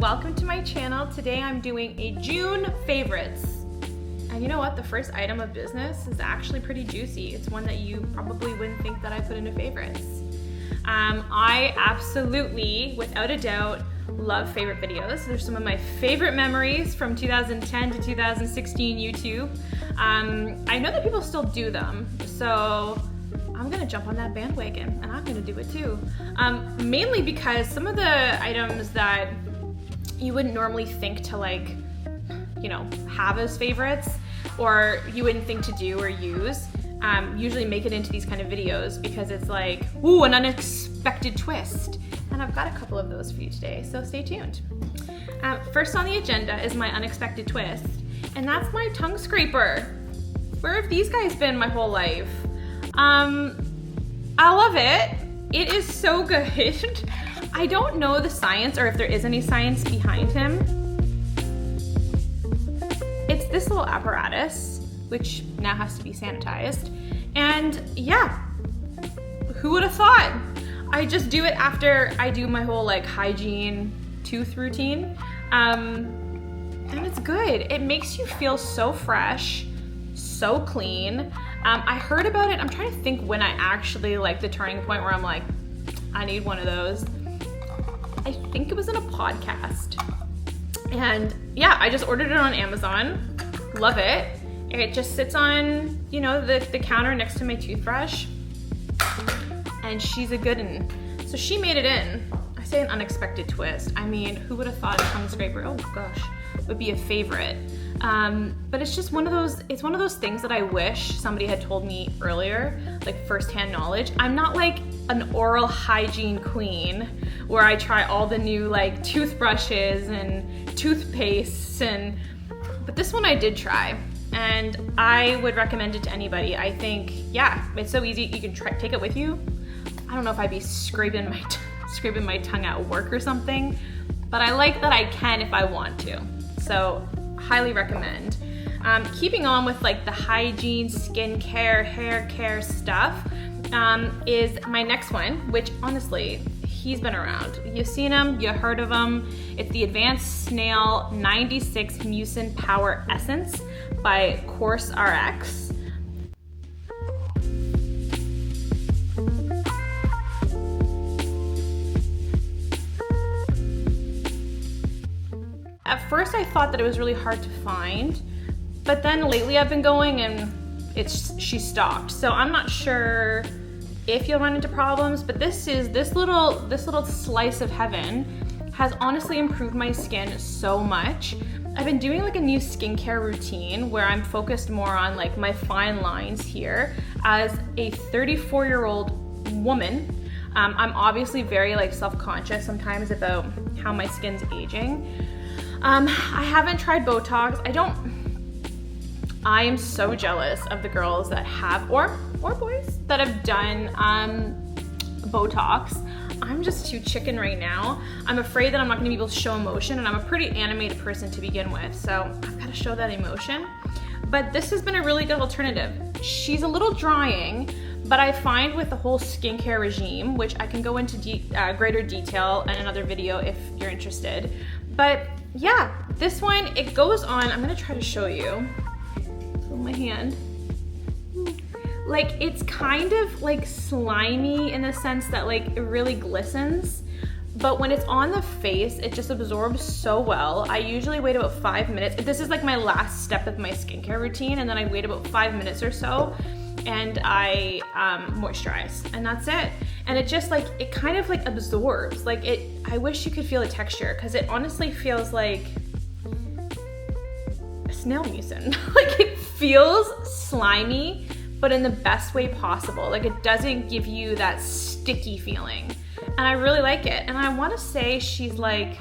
welcome to my channel. Today I'm doing a June favorites. And you know what? The first item of business is actually pretty juicy. It's one that you probably wouldn't think that I put into favorites. I absolutely, without a doubt, love favorite videos. They're some of my favorite memories from 2010 to 2016 YouTube. I know that people still do them, so I'm gonna jump on that bandwagon and I'm gonna do it too. Mainly because some of the items that you wouldn't normally think to have as favorites, or you wouldn't think to do or use, usually make it into these kind of videos because it's like, ooh, an unexpected twist. And I've got a couple of those for you today, so stay tuned. First on the agenda is my unexpected twist, and that's my tongue scraper. Where have these guys been my whole life? I love it. It is so good. I don't know the science or if there is any science behind him. It's this little apparatus, which now has to be sanitized. And yeah, who would have thought? I just do it after I do my whole hygiene tooth routine. And it's good. It makes you feel so fresh, so clean. I heard about it. I'm trying to think when I actually the turning point where I'm like, I need one of those. I think it was in a podcast. And yeah, I just ordered it on Amazon. Love it. It just sits on, the counter next to my toothbrush. And she's a good one. So she made it in. I say an unexpected twist. I mean, who would have thought a tongue scraper, oh gosh, would be a favorite. But it's just one of those things that I wish somebody had told me earlier, firsthand knowledge. I'm not an oral hygiene queen where I try all the new toothbrushes and toothpastes, but this one I did try. And I would recommend it to anybody. I think, yeah, it's so easy. You can take it with you. I don't know if I'd be scraping my tongue at work or something, but I like that I can if I want to. So highly recommend. Keeping on with the hygiene, skincare, hair care stuff is my next one, which honestly, he's been around. You've seen him, you heard of him. It's the Advanced Snail 96 Mucin Power Essence by Course RX. At first I thought that it was really hard to find, but then lately I've been going and she's stocked. So I'm not sure if you'll run into problems, but this little slice of heaven has honestly improved my skin so much. I've been doing a new skincare routine where I'm focused more on my fine lines here. As a 34-year-old woman, I'm obviously very self-conscious sometimes about how my skin's aging. I haven't tried Botox. I am so jealous of the girls that have, or boys that have done Botox. I'm just too chicken right now. I'm afraid that I'm not gonna be able to show emotion, and I'm a pretty animated person to begin with, so I've gotta show that emotion. But this has been a really good alternative. She's a little drying, but I find with the whole skincare regime, which I can go into greater detail in another video if you're interested. But yeah, this one, it goes on, I'm gonna try to show you. Hold my hand. It's kind of slimy in the sense that it really glistens, but when it's on the face, it just absorbs so well. I usually wait about 5 minutes. This is my last step of my skincare routine, and then I wait about 5 minutes or so, and I moisturize, and that's it. And it just it kind of absorbs. I wish you could feel the texture, because it honestly feels like snail mucin. It feels slimy, but in the best way possible. It doesn't give you that sticky feeling. And I really like it. And I want to say she's maybe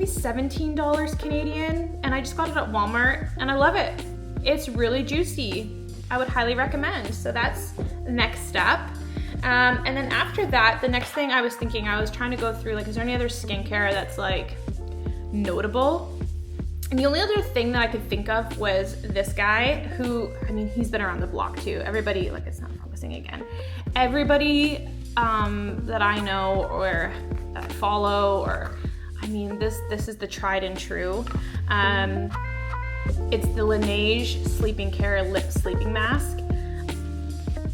$17 Canadian. And I just got it at Walmart and I love it. It's really juicy. I would highly recommend. So that's the next step. And then after that, the next thing I was trying to go through, is there any other skincare that's notable? And the only other thing that I could think of was this guy who, he's been around the block too. Everybody, it's not focusing again. Everybody that I know or that I follow or I mean, this is the tried and true. It's the Laneige Sleeping Care Lip Sleeping Mask.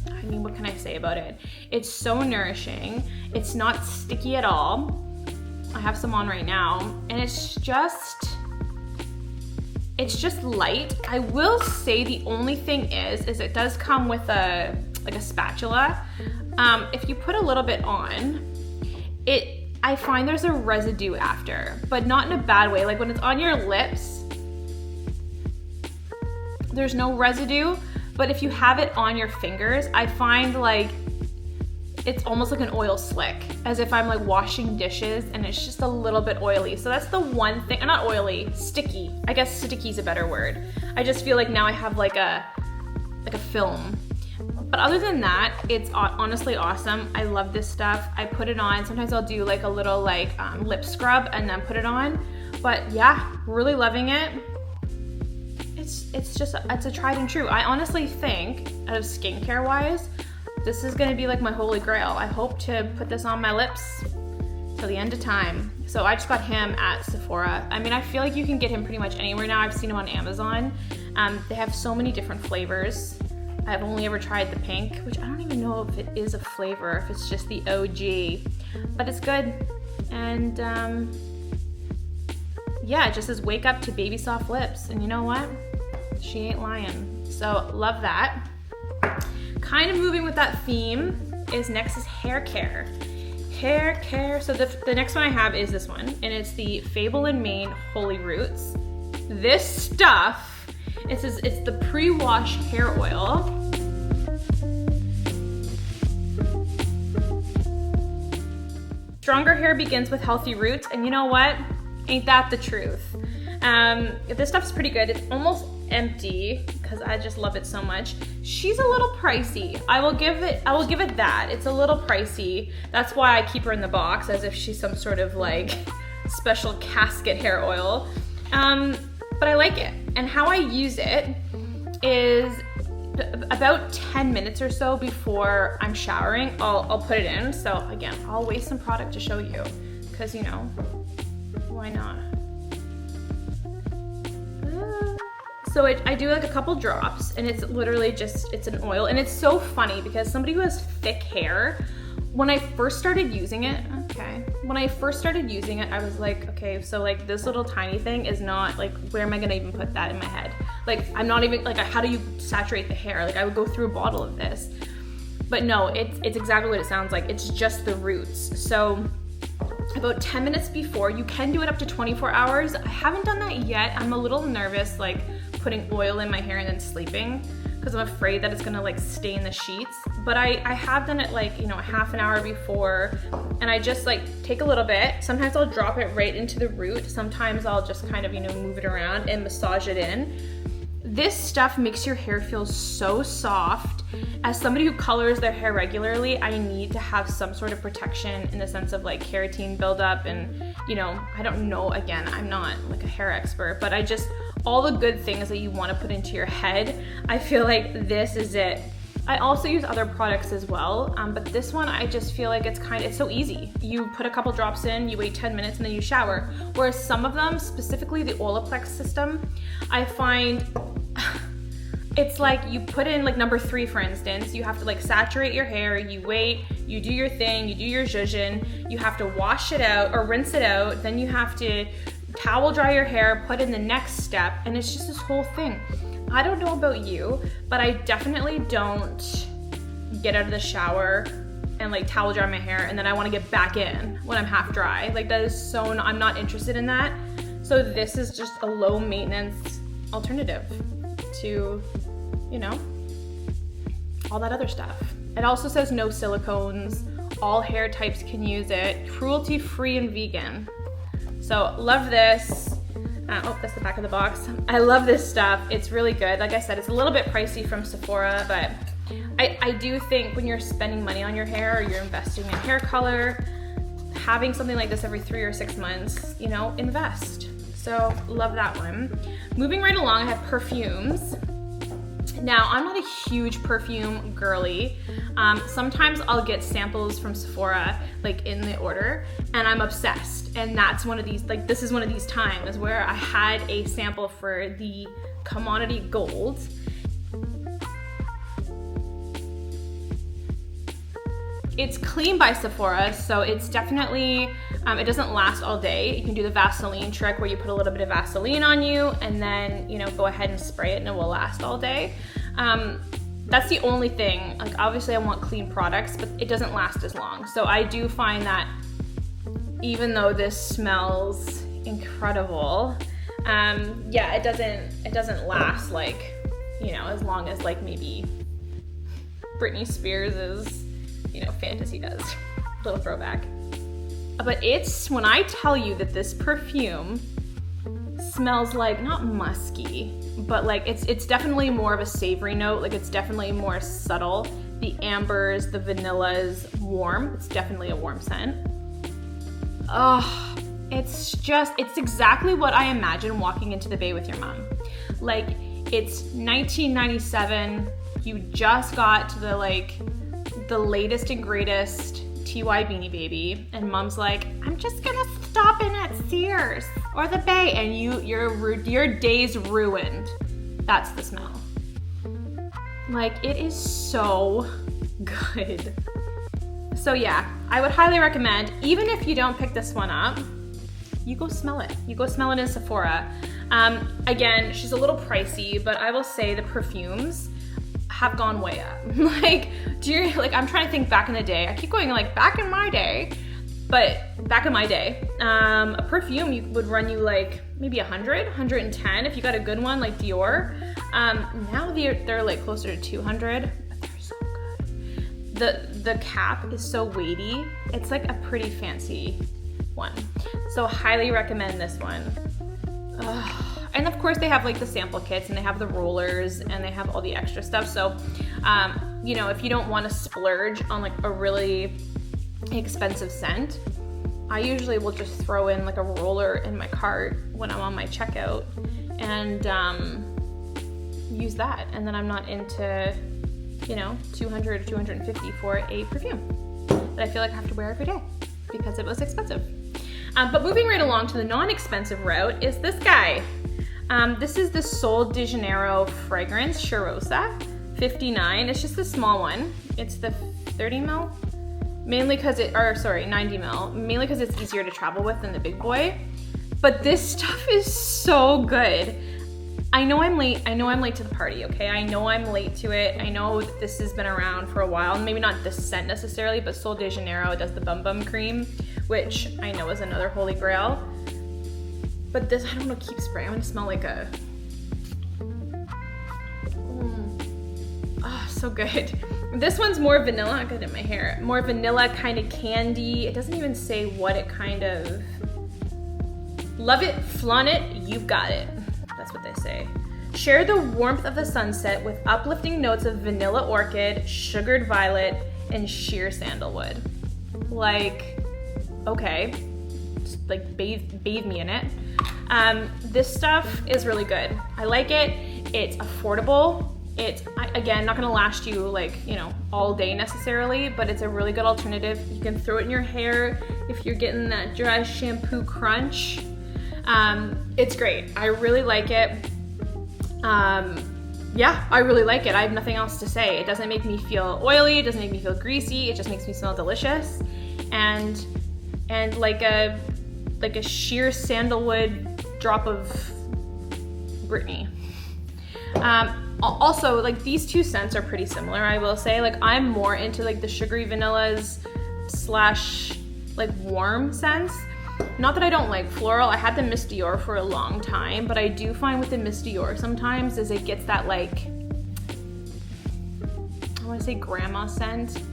I mean, what can I say about it? It's so nourishing. It's not sticky at all. I have some on right now, and it's just light. I will say the only thing is it does come with a spatula. If you put a little bit on, I find there's a residue after, but not in a bad way. Like when it's on your lips, there's no residue, but if you have it on your fingers, I find like it's almost like an oil slick, as if I'm like washing dishes and it's just a little bit oily. So that's the one thing, not oily, sticky. I guess sticky is a better word. I just feel like now I have like a film. But other than that, it's honestly awesome. I love this stuff. I put it on. Sometimes I'll do like a little lip scrub and then put it on. But yeah, really loving it. It's a tried and true. I honestly think, out of skincare wise, this is gonna be like my holy grail. I hope to put this on my lips till the end of time. So I just got him at Sephora. I mean, I feel like you can get him pretty much anywhere now. I've seen him on Amazon. They have so many different flavors. I've only ever tried the pink, which I don't even know if it is a flavor, if it's just the OG, but it's good. And yeah, it just says wake up to baby soft lips. And you know what? She ain't lying. So love that. Kind of moving with that theme next is hair care. Hair care, so the next one I have is this one, and it's the Fable and Mane Holy Roots. This stuff, it says it's the pre-wash hair oil. Stronger hair begins with healthy roots, and you know what? Ain't that the truth? This stuff's pretty good. It's almost empty because I just love it so much. She's a little pricey. I will give it that. It's a little pricey. That's why I keep her in the box, as if she's some sort of like special casket hair oil. But I like it. And how I use it is about 10 minutes or so before I'm showering, I'll put it in. So again, I'll waste some product to show you because, you know, why not? So I do like a couple drops, and it's literally just, it's an oil. And it's so funny because somebody who has thick hair, when I first started using it, I was like, okay, so like this little tiny thing is not like, where am I gonna even put that in my head? Like, I'm not even, like, how do you saturate the hair? Like, I would go through a bottle of this. But no, it's exactly what it sounds like. It's just the roots. So about 10 minutes before, you can do it up to 24 hours. I haven't done that yet. I'm a little nervous, like putting oil in my hair and then sleeping, because I'm afraid that it's gonna like stain the sheets. But I have done it like, you know, a half an hour before, and I just like take a little bit. Sometimes I'll drop it right into the root. Sometimes I'll just kind of, you know, move it around and massage it in. This stuff makes your hair feel so soft. As somebody who colors their hair regularly, I need to have some sort of protection in the sense of like keratin buildup, and, you know, I don't know, again, I'm not like a hair expert, but I just, all the good things that you want to put into your head, I feel like this is it. I also use other products as well, but this one, I just feel like it's so easy. You put a couple drops in, you wait 10 minutes, and then you shower. Whereas some of them, specifically the Olaplex system, I find it's like you put in like number 3, for instance, you have to like saturate your hair, you wait, you do your thing, you do your zhuzhin, you have to wash it out or rinse it out, then you have to towel dry your hair, put in the next step, and it's just this whole thing. I don't know about you, but I definitely don't get out of the shower and like towel dry my hair and then I want to get back in when I'm half dry. Like, that is so, I'm not interested in that. So this is just a low maintenance alternative to, you know, all that other stuff. It also says no silicones, all hair types can use it, cruelty free and vegan. So love this. Oh, that's the back of the box. I love this stuff. It's really good. Like I said, it's a little bit pricey from Sephora, but I do think when you're spending money on your hair or you're investing in hair color, having something like this every 3 or 6 months, you know, invest. So love that one. Moving right along, I have perfumes. Now, I'm not a huge perfume girly. Sometimes I'll get samples from Sephora, like in the order, and I'm obsessed. And that's one of these, like this is one of these times where I had a sample for the Commodity Gold. It's clean by Sephora, so it's definitely, it doesn't last all day. You can do the Vaseline trick where you put a little bit of Vaseline on you and then, you know, go ahead and spray it and it will last all day. That's the only thing. Like obviously I want clean products, but it doesn't last as long. So I do find that even though this smells incredible, yeah, it doesn't last like, you know, as long as like maybe Britney Spears's, you know, Fantasy does. Little throwback. But it's, when I tell you that this perfume smells like, not musky, but like it's definitely more of a savory note. Like it's definitely more subtle. The ambers, the vanillas, warm. It's definitely a warm scent. Oh, it's exactly what I imagine walking into the Bay with your mom. Like it's 1997. You just got to the latest and greatest TY Beanie Baby, and mom's like, I'm just gonna stop in at Sears or the Bay, and your day's ruined. That's the smell. Like it is so good. So yeah, I would highly recommend, even if you don't pick this one up, you go smell it. You go smell it in Sephora. Again, she's a little pricey, but I will say the perfumes have gone way up. Like, I'm trying to think back in the day. I keep going like back in my day, but back in my day, a perfume would run you like maybe 100, 110 if you got a good one like Dior. Now they're like closer to 200, but they're so good. The cap is so weighty. It's like a pretty fancy one. So highly recommend this one. Ugh. And of course they have like the sample kits and they have the rollers and they have all the extra stuff. So, you know, if you don't want to splurge on like a really expensive scent, I usually will just throw in like a roller in my cart when I'm on my checkout and use that. And then I'm not into, you know, 200 or 250 for a perfume that I feel like I have to wear every day because it was expensive. But moving right along to the non-expensive route is this guy. This is the Sol de Janeiro fragrance, Cheirosa, 59. It's just a small one. It's the 30 ml, mainly because 90 ml, mainly because it's easier to travel with than the big boy. But this stuff is so good. I know I'm late to the party, okay? I know I'm late to it. I know that this has been around for a while. Maybe not this scent necessarily, but Sol de Janeiro does the Bum Bum Cream, which I know is another holy grail. But this, I don't want to keep spraying. I'm gonna smell like a, so good. This one's more vanilla, I got it in my hair. More vanilla kind of candy. It doesn't even say what it kind of, love it, flaunt it, you've got it. That's what they say. Share the warmth of the sunset with uplifting notes of vanilla orchid, sugared violet, and sheer sandalwood. Like, okay, just like bathe me in it. This stuff is really good. I like it. It's affordable. It's, again, not gonna last you like, you know, all day necessarily, but it's a really good alternative. You can throw it in your hair if you're getting that dry shampoo crunch. It's great. I really like it. Yeah, I really like it. I have nothing else to say. It doesn't make me feel oily. It doesn't make me feel greasy. It just makes me smell delicious. And like a sheer sandalwood drop of Britney. Also, like these two scents are pretty similar, I will say. Like I'm more into like the sugary vanillas / like warm scents. Not that I don't like floral. I had the Miss Dior for a long time, but I do find with the Miss Dior sometimes is it gets that like, I want to say grandma scent,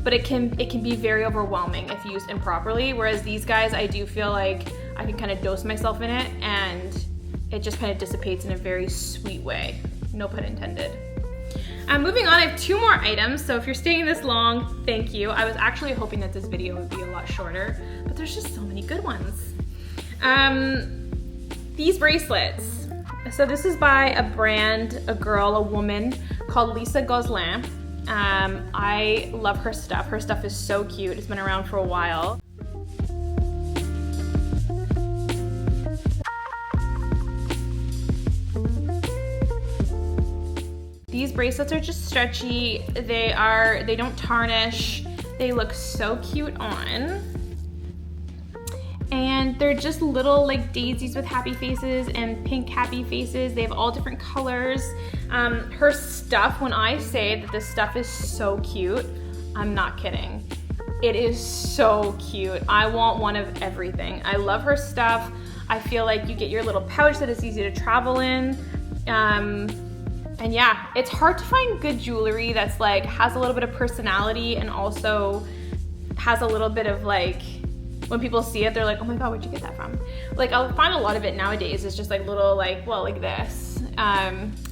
but it can be very overwhelming if used improperly. Whereas these guys, I do feel like I can kind of dose myself in it and it just kind of dissipates in a very sweet way. No pun intended. Moving on, I have 2 more items. So if you're staying this long, thank you. I was actually hoping that this video would be a lot shorter, but there's just so many good ones. These bracelets, So this is by a brand, a girl, a woman called Lisa Gozlan. I love her stuff. Her stuff is so cute. It's been around for a while. These bracelets are just stretchy. They don't tarnish. They look so cute on. And they're just little like daisies with happy faces and pink happy faces. They have all different colors. Her stuff, when I say that this stuff is so cute, I'm not kidding. It is so cute. I want one of everything. I love her stuff. I feel like you get your little pouch that is easy to travel in. And yeah, it's hard to find good jewelry that's like, has a little bit of personality and also has a little bit of like, when people see it, they're like, oh my God, where'd you get that from? Like I'll find a lot of it nowadays. It's just like little like, well, like this.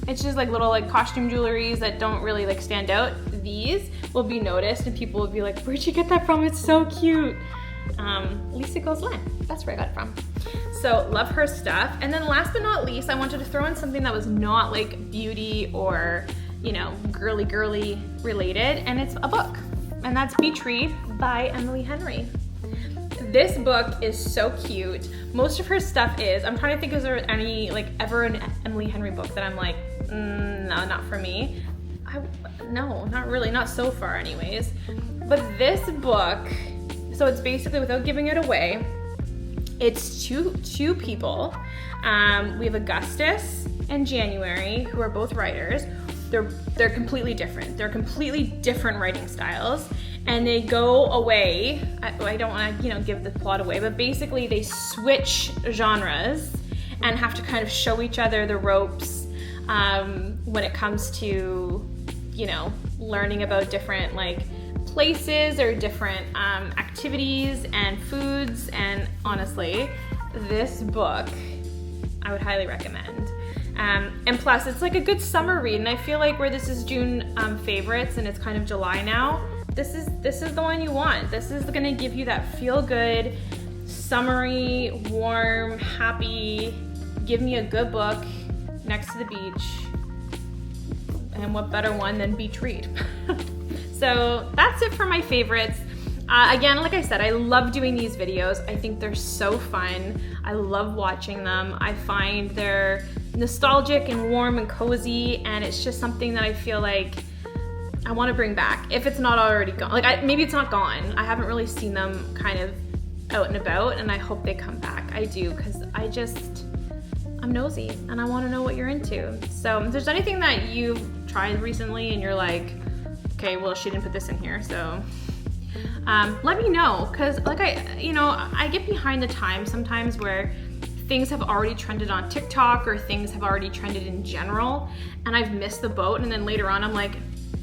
It's just like little like costume jewelries that don't really like stand out. These will be noticed and people will be like, where'd you get that from? It's so cute. Lisa Gozlan, that's where I got it from. So love her stuff. And then last but not least, I wanted to throw in something that was not like beauty or, you know, girly related, and it's a book. And that's Beach Read by Emily Henry. This book is so cute. Most of her stuff is, I'm trying to think, is there any, like, ever an Emily Henry book that I'm like, no, not for me. No, not really, not so far anyways. But this book, so it's basically, without giving it away, it's two people. We have Augustus and January, who are both writers. They're completely different. They're completely different writing styles. And they go away, I don't want to, give the plot away, but basically they switch genres and have to kind of show each other the ropes when it comes to, learning about different like places or different activities and foods. And honestly, this book I would highly recommend. And plus, it's like a good summer read. And I feel like where this is June favorites and it's kind of July now, this is the one you want. This is gonna give you that feel-good, summery, warm, happy, give me a good book next to the beach. And what better one than Beach Read? So that's it for my favorites. Again, like I said, I love doing these videos. I think they're so fun. I love watching them. I find they're nostalgic and warm and cozy, and it's just something that I feel like I want to bring back, if it's not already gone. Like, maybe it's not gone. I haven't really seen them kind of out and about, and I hope they come back. I do, because I'm nosy, and I want to know what you're into. So if there's anything that you've tried recently, and you're like, okay, well, she didn't put this in here, so let me know, because like I get behind the times sometimes where things have already trended on TikTok or things have already trended in general, and I've missed the boat, and then later on I'm like,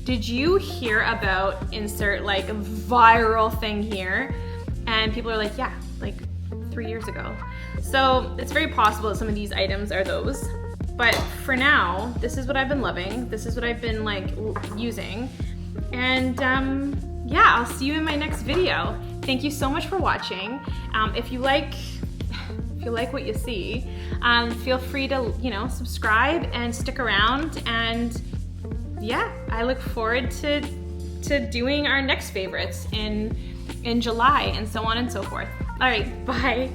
did you hear about insert like viral thing here? And people are like, yeah, like 3 years ago. So it's very possible that some of these items are those. But for now, this is what I've been loving. This is what I've been like using. And yeah, I'll see you in my next video. Thank you so much for watching. If you like what you see, feel free to, subscribe and stick around. And yeah, I look forward to doing our next favorites in July and so on and so forth. All right, bye.